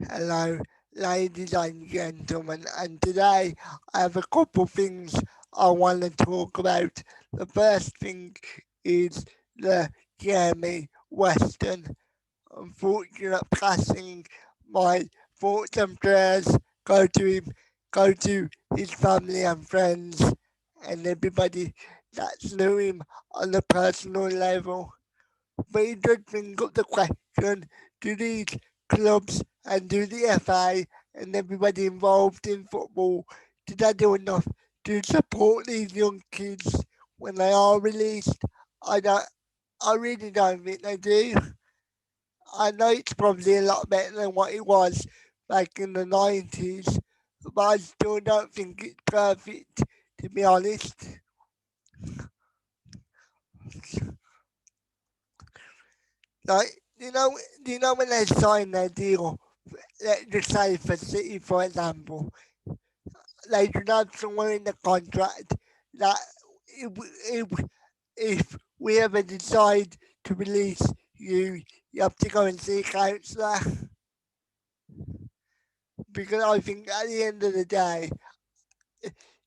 Hello, ladies and gentlemen, and today I have a couple things I want to talk about. The first thing is the Jeremy Weston unfortunate passing. My thoughts and prayers go to him, go to his family and friends, and everybody that knew him on a personal level. But it does bring up the question, do these clubs and do the FA and everybody involved in football, do they do enough to support these young kids when they are released? I don't, I really don't think they do. I know it's probably a lot better than what it was back in the 90s, but I still don't think it's perfect, to be honest. Like, do you know when they sign their deal, let's just say for City, for example, they should have somewhere in the contract that if, if, if we ever decide to release you, you have to go and see a counsellor. Because I think at the end of the day,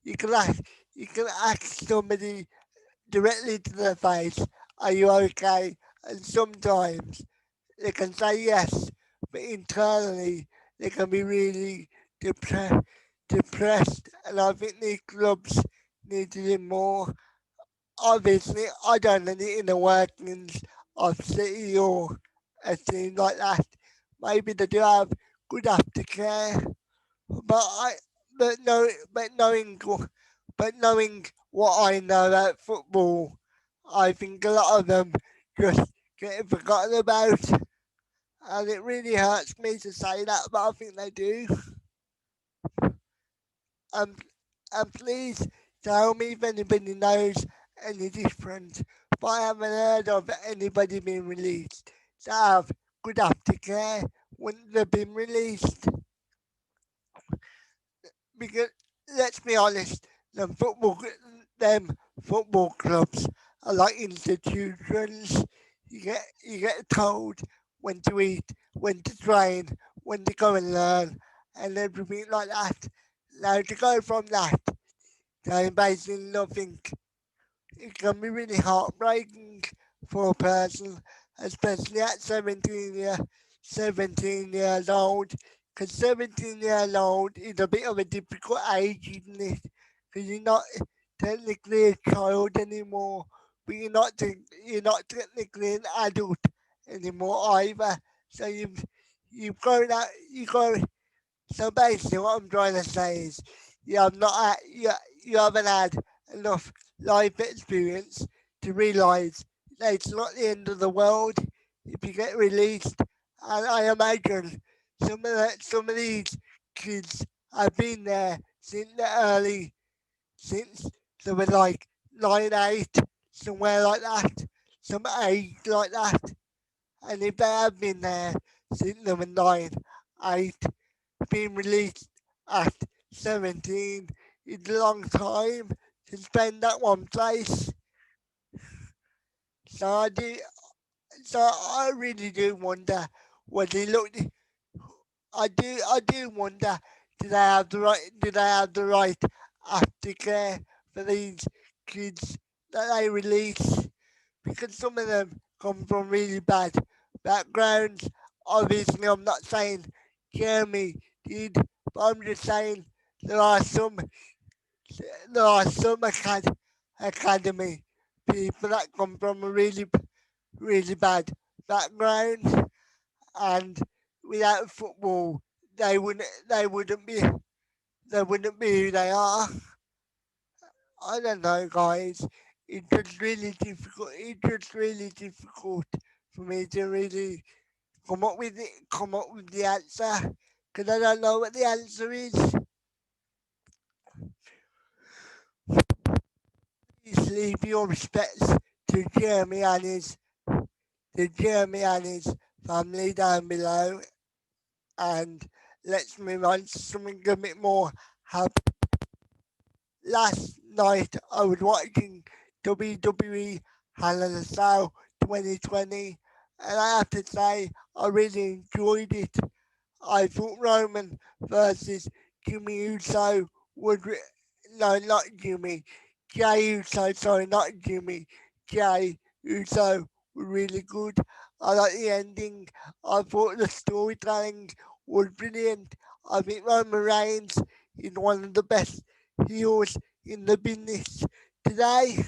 you can ask, you can ask somebody directly to their face, "Are you okay?" And sometimes they can say yes, but internally they can be really depressed. And I think these clubs need to do more. Obviously, I don't know the inner workings of City or a team like that. Maybe they do have good aftercare, but but no, but knowing what I know about football, I think a lot of them just get forgotten about, and it really hurts me to say that, but I think they do. And and please tell me if anybody knows any different. But I haven't heard of anybody being released that have good aftercare when they've been released. Because let's be honest, them football clubs are like institutions. You get told when to eat, when to train, when to go and learn, and everything like that. Now to go from that to basically nothing, it can be really heartbreaking for a person, especially at 17 years old. Because 17 years old is a bit of a difficult age, isn't it? Because you're not technically a child anymore, but you're not technically an adult anymore either. So you've grown out, you go. So basically, what I'm trying to say is, you have not had, you haven't had enough life experience to realise that it's not the end of the world if you get released. And I imagine some of these kids have been there since they were like 9, 8, somewhere like that, some age like that. And if they have been there since they were 9, 8, being released at 17 is a long time to spend at one place. So I do, so I really do wonder when they look. I do wonder, do they have the right aftercare for these kids that they release? Because some of them come from really bad backgrounds. Obviously, I'm not saying Jeremy did, but I'm just saying there are some there are some academy people that come from a really bad background, and without football, they wouldn't be who they are. I don't know, guys. It's just really difficult. It's just really difficult for me to really come up with the answer, because I don't know what the answer is. Please leave your respects to Jeremy and his family down below, and let's move on to something a bit more happy. Last night I was watching WWE Hell in a Cell 2020, and I have to say I really enjoyed it. I thought Roman versus Jimmy Uso would. No, not Jimmy. Jay Uso, sorry, not Jimmy. Jay Uso were really good. I like the ending. I thought the storytelling was brilliant. I think Roman Reigns is one of the best heels in the business today.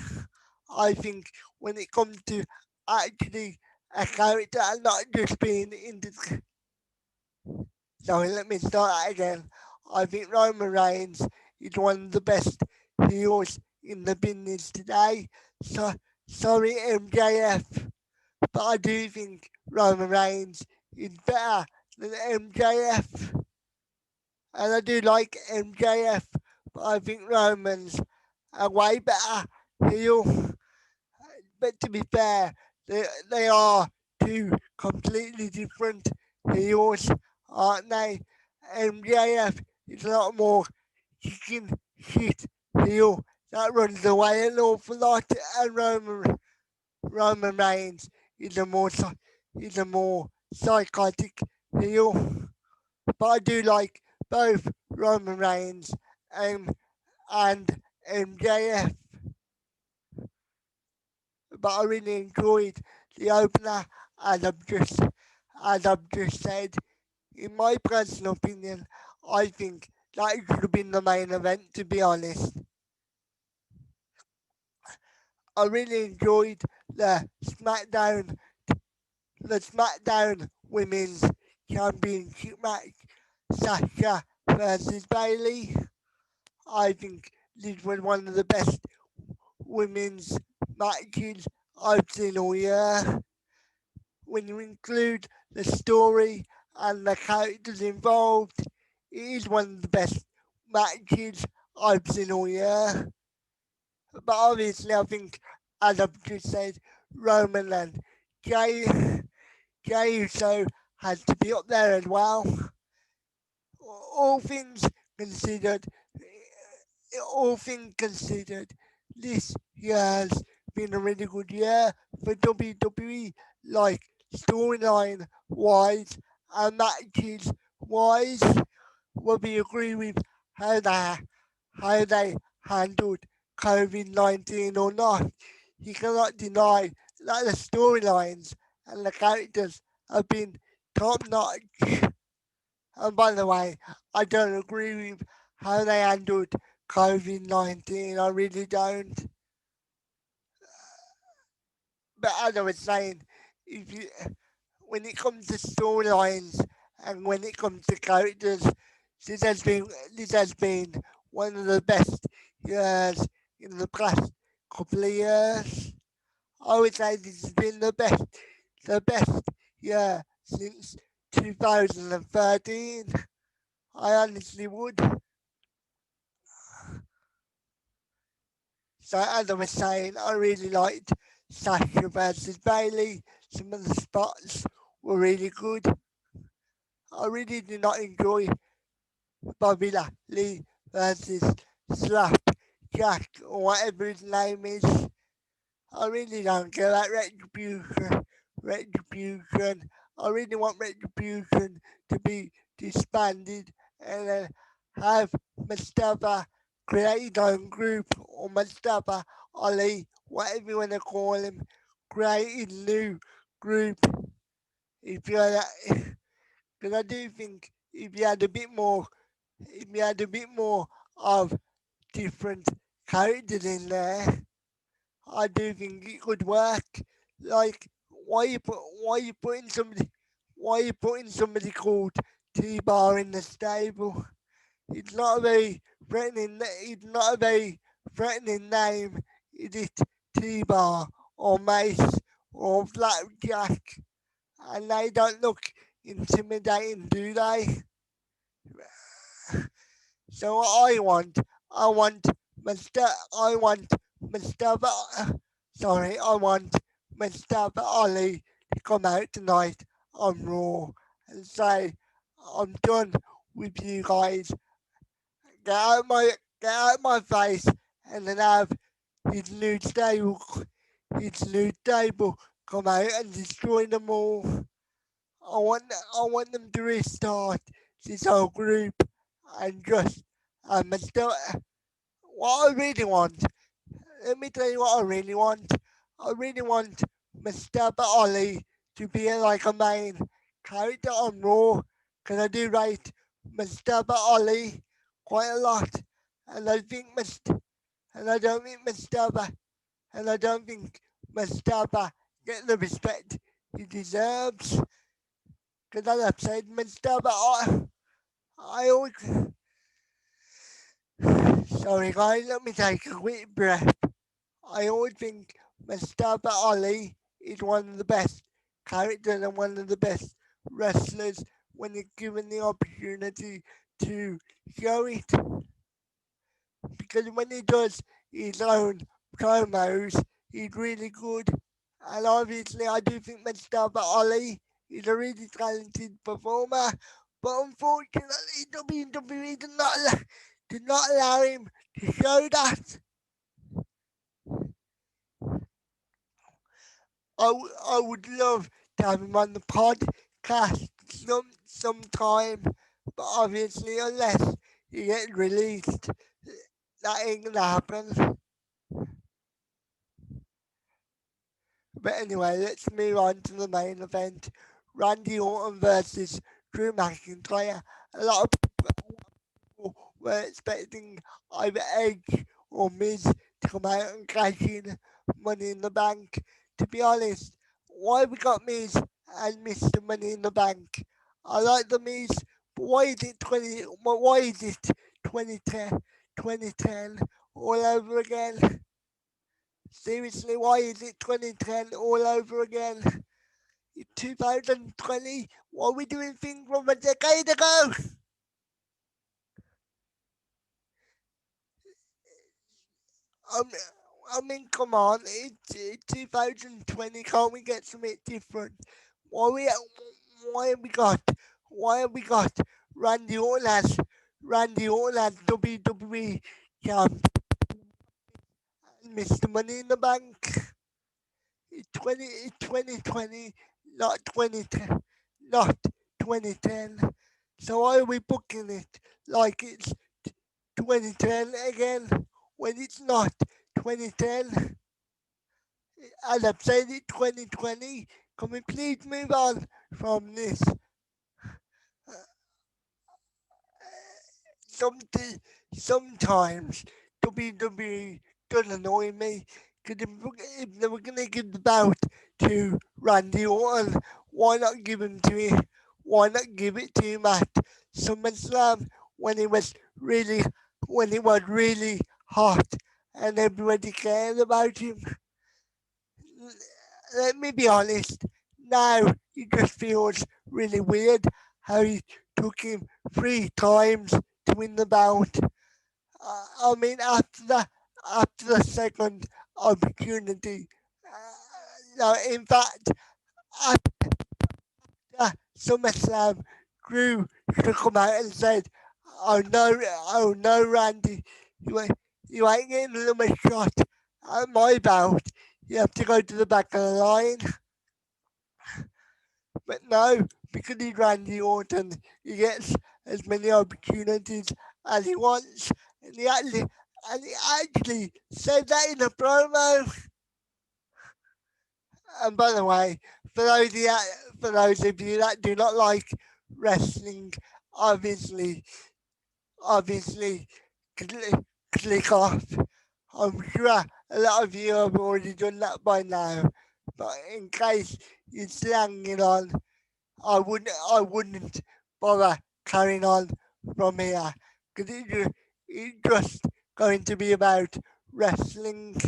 I think when it comes to actually a character and not just being in the. Sorry, let me start that again. I think Roman Reigns is one of the best heels in the business today. So sorry MJF, but I do think Roman Reigns is better than MJF. And I do like MJF, but I think Roman's a way better heel. But to be fair, they are two completely different heels, aren't they? MJF is a lot more chicken shit heel that runs away an awful lot, and Roman Reigns is is a more psychotic heel. But I do like both Roman Reigns and and MJF. But I really enjoyed the opener, as I've just said. In my personal opinion, I think that should have been the main event. To be honest, I really enjoyed the SmackDown Women's Championship match, Sasha versus Bailey. I think this was one of the best women's matches I've seen all year. When you include the story and the characters involved, it is one of the best matches I've seen all year. But obviously, I think, as I've just said, Roman and Jay, Jay Uso has to be up there as well. All things considered, all things considered, this year has been a really good year for WWE, like storyline wise and matches wise. Will we agree with how they how they handled COVID-19 or not? You cannot deny that the storylines and the characters have been top notch. And by the way, I don't agree with how they handled COVID-19. I really don't. But as I was saying, if you, when it comes to storylines and when it comes to characters, this has been this has been one of the best years in the past couple of years. I would say this has been the best year since 2013. I honestly would. So as I was saying, I really liked Sasha versus Bailey. Some of the spots were really good. I really did not enjoy Bobby Lashley versus Slap Jack or whatever his name is. I really don't care about Retribution. Retribution. I really want Retribution to be disbanded and then have Mustafa create his own group or Mustafa Ali, whatever you want to call him, create a new group. If you're that, because I do think if you had a bit more, if you had a bit more of different characters in there, I do think it could work. Like, why you putting somebody called T-Bar in the stable? It's not a very It's not a very threatening name. Is it T-Bar or Mace or Blackjack? And they don't look intimidating, do they? So I want I want Mustafa, I want Mustafa Ali to come out tonight on Raw and say, I'm done with you guys. Get out my face, and then have his new stable, his new stable come out and destroy them all. I want them to restart this whole group and just still what I really want. Let me tell you what I really want. I really want Mustafa Ali to be like a main character on Raw, because I do rate Mustafa Ali quite a lot, and I think and I don't think Mustafa, and I don't think Mustafa get the respect he deserves. Because as I've said, Mustafa, I always, sorry guys, let me take a quick breath. I always think Mustafa Ali is one of the best characters and one of the best wrestlers when he's given the opportunity to show it. Because when he does his own promos, he's really good. And obviously, I do think Mustafa Ali is a really talented performer. But unfortunately, WWE did not allow him to show that. I would love to have him on the podcast sometime, but obviously, unless he gets released, that ain't gonna happen. But anyway, let's move on to the main event. Randy Orton versus Drew McIntyre. A lot of people were expecting either Edge or Miz to come out and cash in Money in the Bank. To be honest, why we got Miz and Mr. Money in the Bank? I like the Miz, but why is it 2010, 2010 all over again? Seriously, why is it 2010 all over again? In 2020, what are we doing things from a decade ago? Um, I mean, come on, it's 2020. Can't we get something different? Why we why have we got why have we got Randy Orton as WWE champ and Mr. Money in the Bank? It's 2020, not 2010, not 2010. So why are we booking it like it's 2010 again when it's not 2010? As I've said, it 2020. Can we please move on from this? Something, sometimes WWE does annoy me because if they were going to give the bout to Randy Orton, why not give him to me? Why not give it to him at SummerSlam when it was really hot and everybody cared about him? Let me be honest. Now it just feels really weird how he took him 3 times to win the bout. I mean, after the second opportunity, no, in fact, after SummerSlam, Drew should come out and said, oh no, Randy, you ain't, you ain't getting another shot at my bout. You have to go to the back of the line." But no, because he's Randy Orton, he gets as many opportunities as he wants, and he actually said that in a promo. And by the way, for those of you that do not like wrestling, obviously, obviously, click, click off. I'm sure a lot of you have already done that by now, but in case you're slanging on, I wouldn't bother carrying on from here because it's just going to be about wrestling.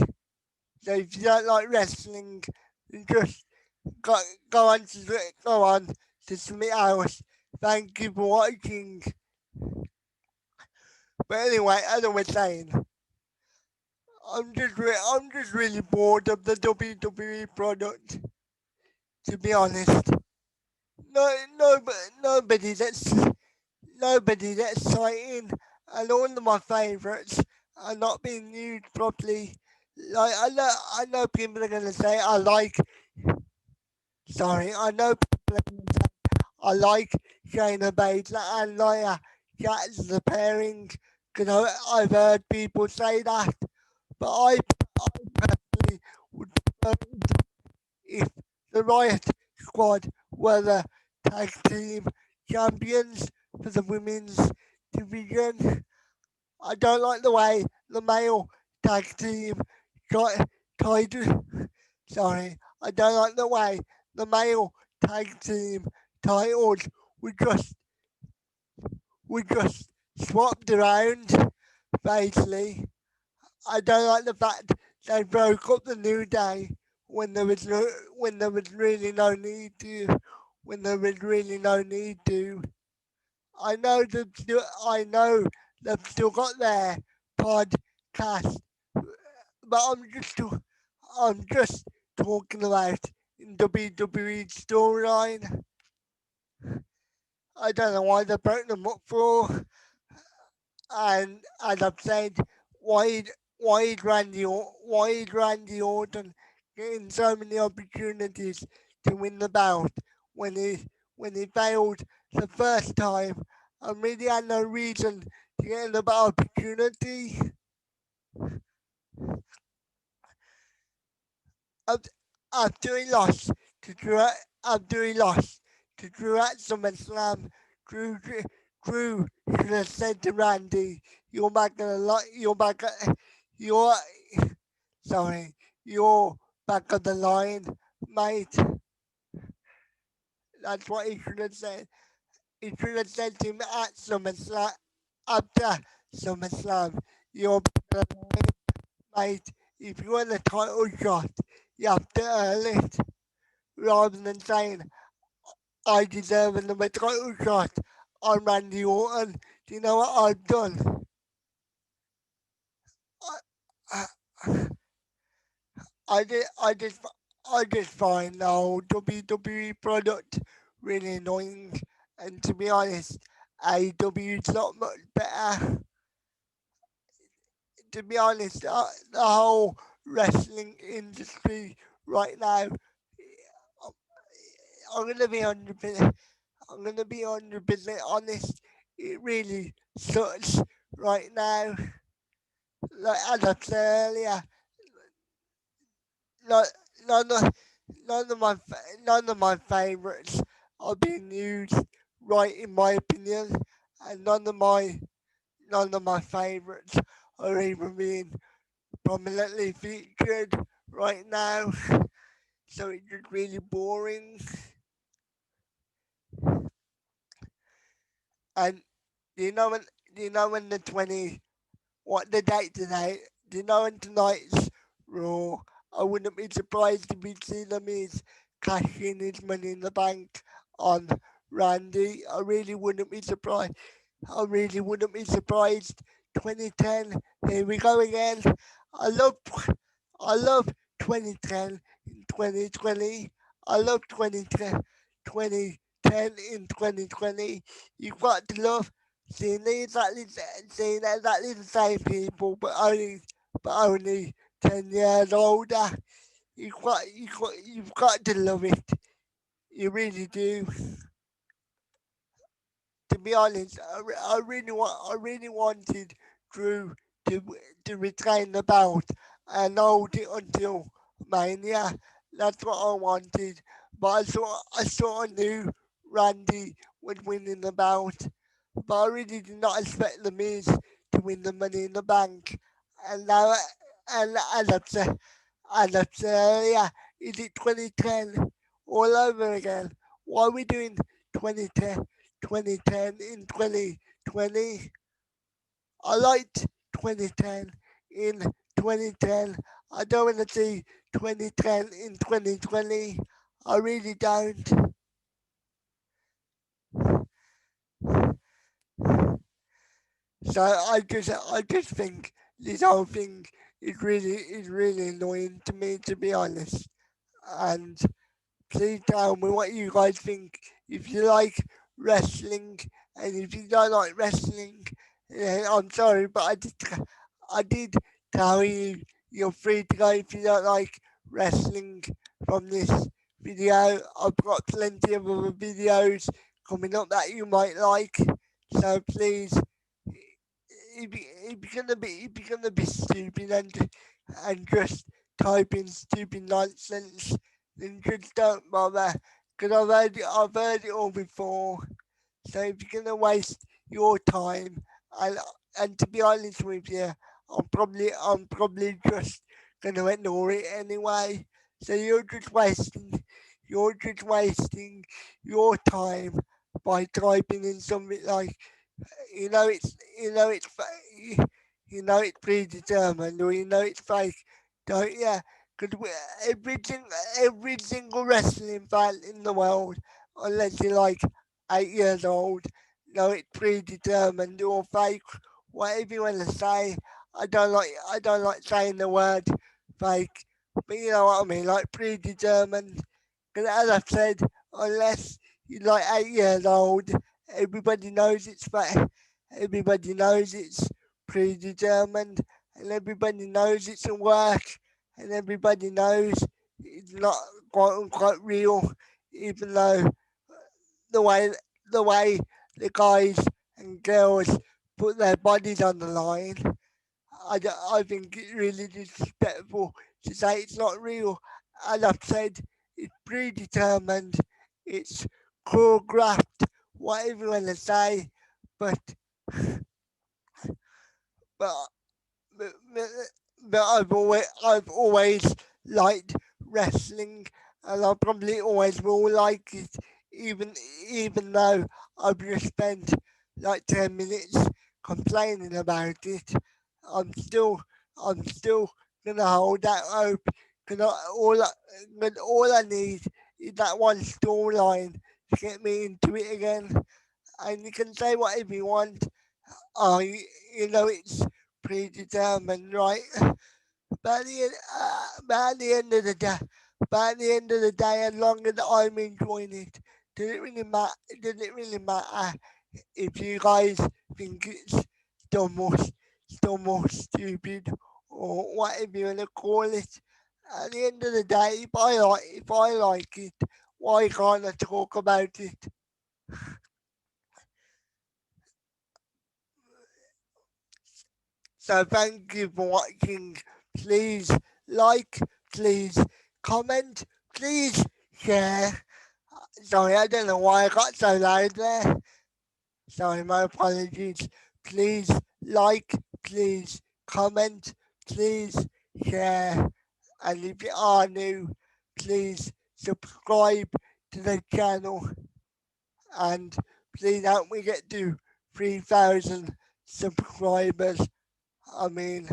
So if you don't like wrestling, then just go, go on to something else. Thank you for watching. But anyway, as I was saying, I'm just really bored of the WWE product. To be honest, nobody that's citing, and all of my favourites are not being used properly. Like I know people are gonna say I like. Sorry, I know people are gonna say I like Shayna Baszler and Nia Jax as a pairing because I've heard people say that, but I personally would prefer if the Riot Squad were the tag team champions for the women's division. I don't like the way the male tag team got title. Sorry, I don't like the way the male tag team titles were just were just swapped around. Basically, I don't like the fact they broke up the New Day when there was no, when there was really no need to. When there was really no need to. I know they've still got their podcast, but I'm just talking about in WWE storyline. I don't know why they broke them up for, and as I've said, why why is Randy Orton getting so many opportunities to win the belt when he failed the first time and really had no reason to get another opportunity. After, after he lost to Drew, after he lost to Drew at SummerSlam, Drew should have said to Randy, "You're back at you're back at, you're sorry, you're back on the line, mate." That's what he should have said. He should have said to him at SummerSlam, after SummerSlam, "You're back on the line, mate. If you want a title shot, you have to earn it." Rather than saying, "I deserve another title shot on Randy Orton." Do you know what I've done? I, I, did, I just find the whole WWE product really annoying. And to be honest, AEW is not much better. To be honest, the whole wrestling industry right now, I'm gonna be 100%. I'm gonna be 100% honest. It really sucks right now. Like as I said earlier, no, none of none of my favorites are being used right, in my opinion, and none of my favorites are even being prominently featured right now. So it's just really boring. And do you know when do you know when the 20 what the date today? Do you know when tonight's Raw? I wouldn't be surprised if we see them is cashing his money in the bank on Randy. I really wouldn't be surprised. I really wouldn't be surprised. 2010, here we go again. I love, I love 2010 in 2020. I love 2010, 2010 in 2020. You've got to love seeing exactly the same people, but only 10 years older. You've got to love it. You really do. To be honest, I really wanted Drew to to retain the belt and hold it until Mania. That's what I wanted. But I sort of knew Randy was winning the belt, but I really did not expect the Miz to win the Money in the Bank. And now, and as I said earlier, is it 2010 all over again? Why are we doing 2010? 2010 in 2020. I liked 2010 in 2010. I don't want to see 2010 in 2020. I really don't. So I just think this whole thing is really annoying to me, to be honest. And please tell me what you guys think. If you like wrestling and if you don't like wrestling, I'm sorry, but I did tell you you're free to go if you don't like wrestling from this video. I've got plenty of other videos coming up that you might like. So please, if you're gonna be stupid and just type in stupid nonsense, then just don't bother. Cause I've heard it all before. So if you're gonna waste your time, and and to be honest with you, I'm probably just gonna ignore it anyway. So you're just wasting your time by typing in something like you know it's predetermined or you know it's fake, don't you? Because every single wrestling fan in the world, unless you're like 8 years old, know it's predetermined or fake, whatever you want to say. I don't like saying the word fake, but you know what I mean, like predetermined. Because as I've said, unless you're like 8 years old, everybody knows it's fake. Everybody knows it's predetermined, and everybody knows it's a work, and everybody knows it's not quite unquote real, even though the way the way the guys and girls put their bodies on the line, I think it's really disrespectful to say it's not real. As I've said, it's predetermined, it's choreographed, whatever you want to say, but but but, but, but I've always liked wrestling, and I probably always will like it, even even though I've just spent like 10 minutes complaining about it. I'm still I'm still gonna hold that hope. Cause all I need is that one storyline to get me into it again. And you can say whatever you want, oh, you know it's predetermined, right? By the end, by the end of the day, by the end of the day, as long as I'm enjoying it, does it really matter? Does it really matter if you guys think it's dumb or, dumb or stupid or whatever you wanna call it? At the end of the day, if I like it, why can't I talk about it? So thank you for watching. Please like, please comment, please share. Sorry, I don't know why I got so loud there. Sorry, my apologies. Please like, please comment, please share. And if you are new, please subscribe to the channel and please help me get to 3,000 subscribers. I mean,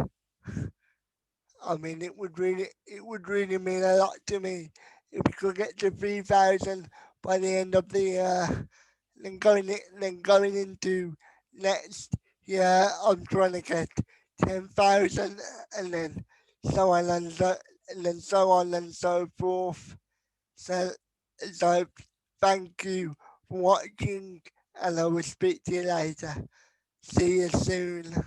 it would really mean a lot to me if we could get to 3,000 by the end of the year. Then going into next year, I'm trying to get 10,000, and then so on and so and then so on and so forth. So so thank you for watching, and I will speak to you later. See you soon.